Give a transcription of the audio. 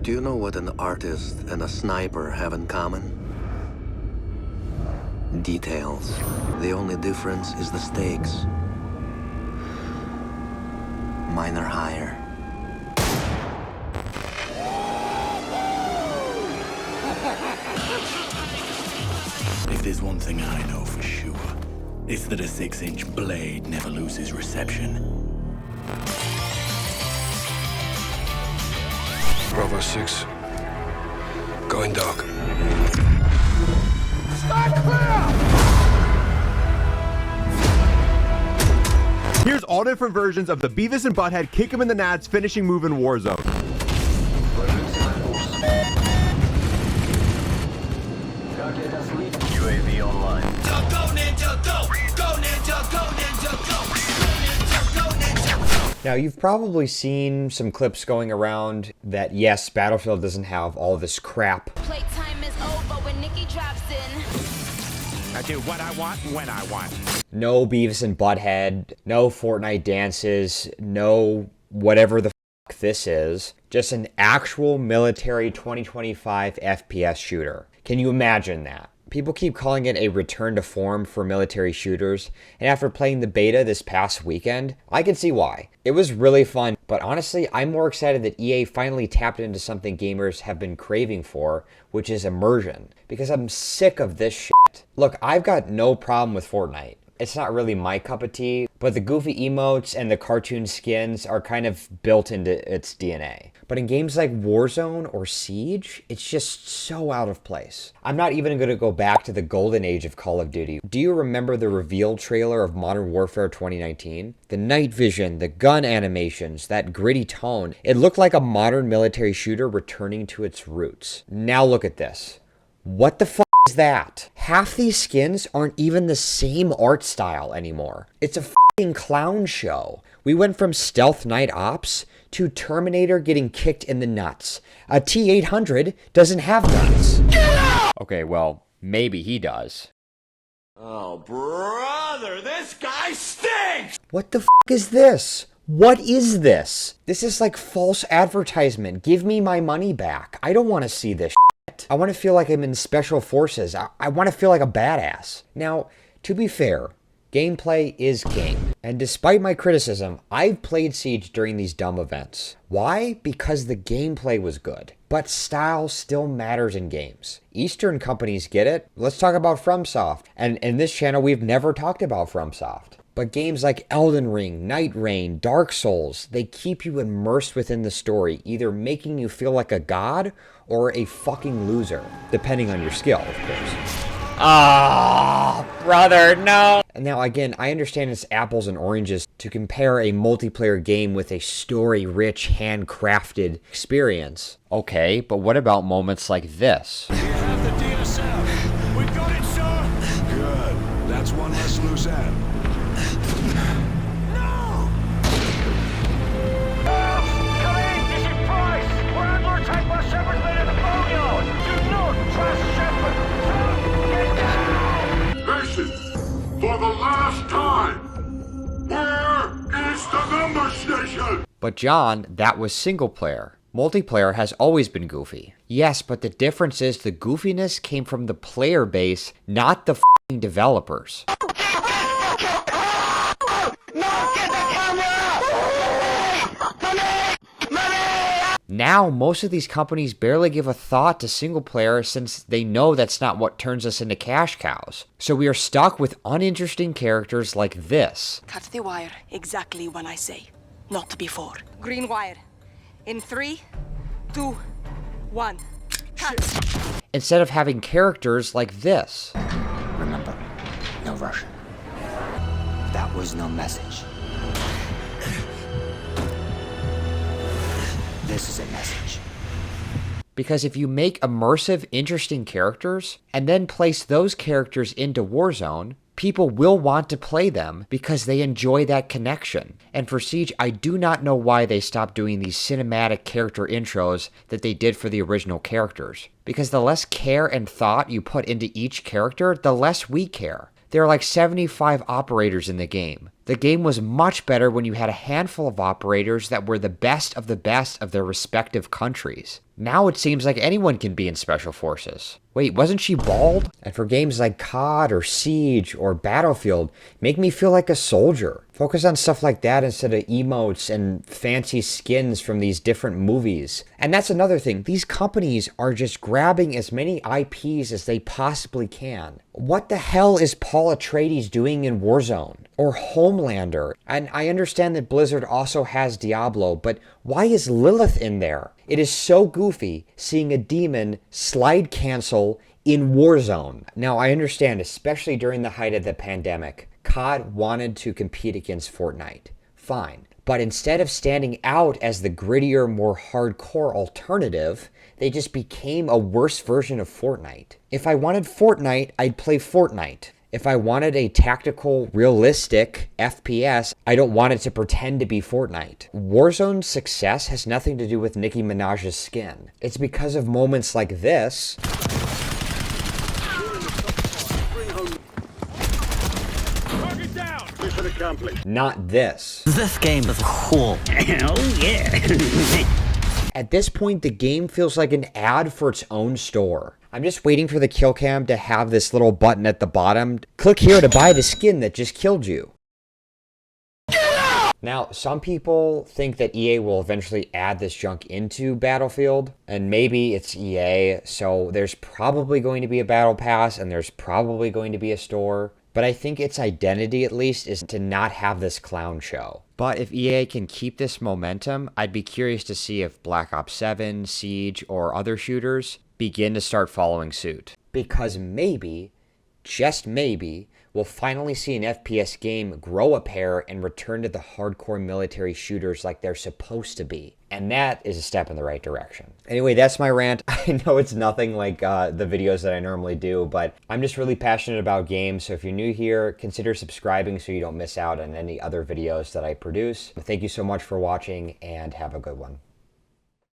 Do you know what an artist and a sniper have in common? Details. The only difference is the stakes. Mine are higher. If there's one thing I know for sure, it's that a 6-inch blade never loses reception. Bravo 6. Going dark. Start clear! Here's all different versions of the Beavis and Butthead kick him in the nads finishing move in Warzone. UAV online. Now, you've probably seen some clips going around that, yes, Battlefield doesn't have all this crap. Playtime is over when Nikki drops in. I do what I want when I want. No Beavis and Butthead, no Fortnite dances, no whatever the fuck this is. Just an actual military 2025 FPS shooter. Can you imagine that? People keep calling it a return to form for military shooters, and after playing the beta this past weekend, I can see why. It was really fun, but honestly, I'm more excited that EA finally tapped into something gamers have been craving for, which is immersion, because I'm sick of this shit. Look, I've got no problem with Fortnite. It's not really my cup of tea, but the goofy emotes and the cartoon skins are kind of built into its DNA. But in games like Warzone or Siege, it's just so out of place. I'm not even going to go back to the golden age of Call of Duty. Do you remember the reveal trailer of Modern Warfare 2019? The night vision, the gun animations, that gritty tone. It looked like a modern military shooter returning to its roots. Now look at this. What the fuck is that? Half these skins aren't even the same art style anymore. It's a fucking clown show. We went from Stealth Night Ops to Terminator getting kicked in the nuts. A T-800 doesn't have nuts. Okay, well, maybe he does. Oh, brother, this guy stinks! What the fuck is this? What is this? This is like false advertisement. Give me my money back. I don't want to see this shit. I want to feel like I'm in special forces. I want to feel like a badass. Now, to be fair, gameplay is game. And despite my criticism, I've played Siege during these dumb events. Why? Because the gameplay was good. But style still matters in games. Eastern companies get it. Let's talk about FromSoft. And in this channel, we've never talked about FromSoft. But games like Elden Ring, Night Rain, Dark Souls, they keep you immersed within the story, either making you feel like a god or a fucking loser, depending on your skill, of course. Ah, brother, no. And now again, I understand it's apples and oranges to compare a multiplayer game with a story-rich, handcrafted experience. Okay, but what about moments like this? We have the DSM. We got it, sir. Good. That's one less loose end. No! Come in, this is Price. We're under attack by Shepard's men in the boneyard. Do not trust Shepard. Get down! Listen, for the last time, where is the number station? But John, that was single player. Multiplayer has always been goofy. Yes, but the difference is the goofiness came from the player base, not the f***ing developers. Now, most of these companies barely give a thought to single player since they know that's not what turns us into cash cows. So we are stuck with uninteresting characters like this. Cut the wire exactly when I say, not before. Green wire. In 3, 2, 1. Cut. Instead of having characters like this. Remember, no Russian. That was no message. This is a message. Because if you make immersive, interesting characters, and then place those characters into Warzone, people will want to play them because they enjoy that connection. And for Siege, I do not know why they stopped doing these cinematic character intros that they did for the original characters. Because the less care and thought you put into each character, the less we care. There are like 75 operators in the game. The game was much better when you had a handful of operators that were the best of their respective countries. Now it seems like anyone can be in Special Forces. Wait, wasn't she bald? And for games like COD or Siege or Battlefield, make me feel like a soldier. Focus on stuff like that instead of emotes and fancy skins from these different movies. And that's another thing. These companies are just grabbing as many IPs as they possibly can. What the hell is Paul Atreides doing in Warzone? Or Homelander? And I understand that Blizzard also has Diablo, but why is Lilith in there? It is so goofy seeing a demon slide cancel in Warzone. Now, I understand, especially during the height of the pandemic, COD wanted to compete against Fortnite. Fine. But instead of standing out as the grittier, more hardcore alternative, they just became a worse version of Fortnite. If I wanted Fortnite, I'd play Fortnite. If I wanted a tactical, realistic FPS, I don't want it to pretend to be Fortnite. Warzone's success has nothing to do with Nicki Minaj's skin. It's because of moments like this. Not this. This game is cool. Oh yeah. At this point, the game feels like an ad for its own store. I'm just waiting for the kill cam to have this little button at the bottom. Click here to buy the skin that just killed you. Now, some people think that EA will eventually add this junk into Battlefield, and maybe it's EA, so there's probably going to be a battle pass and there's probably going to be a store. But I think its identity, at least, is to not have this clown show. But if EA can keep this momentum, I'd be curious to see if Black Ops 7, Siege, or other shooters begin to start following suit. Because maybe, just maybe, we'll finally see an FPS game grow a pair and return to the hardcore military shooters like they're supposed to be. And that is a step in the right direction. Anyway, that's my rant. I know it's nothing like the videos that I normally do, but I'm just really passionate about games. So if you're new here, consider subscribing so you don't miss out on any other videos that I produce. Thank you so much for watching and have a good one.